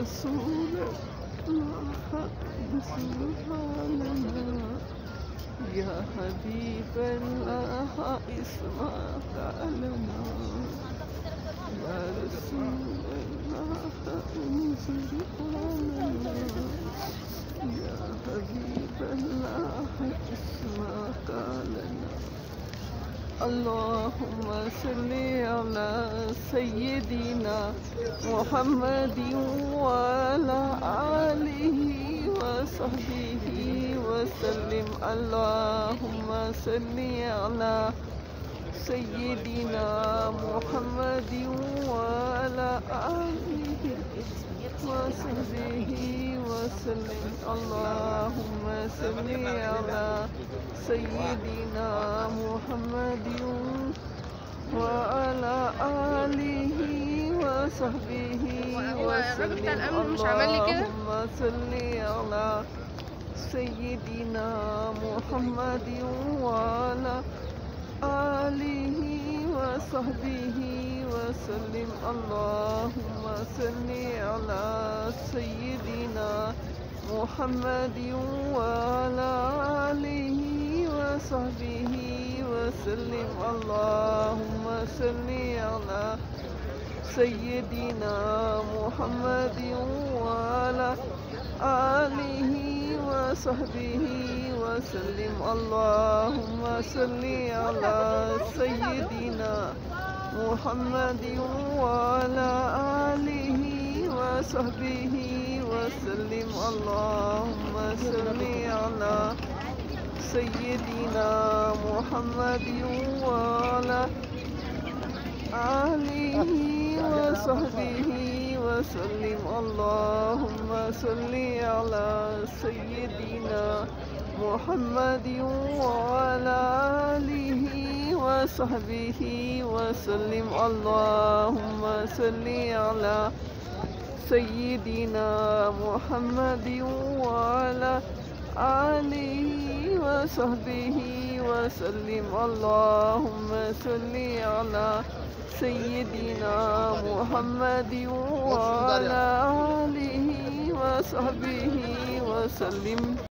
رسول الله سبحان الله يا حبيب الله اسمعك لنا يا رسول الله سبحان الله يا حبيب الله اسمعك لنا اللهم صل على سيدنا محمد وعلى آله وصحبه وسلم اللهم صل على سيدنا محمد وعلى آله وصحبه وسلم اللهم صل على سيدنا محمد وعلى آله وصحبه وسلم اللهم صل على سيدنا محمد وعلى آله وصحبه وسلم اللهم صل على سيدنا محمد وعلى آله وصحبه وسلم اللهم صل على سيدنا محمد وعلى آله وصحبه وسلم اللهم صل على سيدنا محمد وعلى آله وصحبه وسلم اللهم صل على سيدنا محمد وعلى آله وصحبه وسلم اللهم صل على سيدنا محمد وعلى آله وصحبه وسلم اللهم صل على سيدنا محمد وعلى آله وصحبه وسلم اللهم صل على سيدنا محمد وعلى آله وصحبه وسلم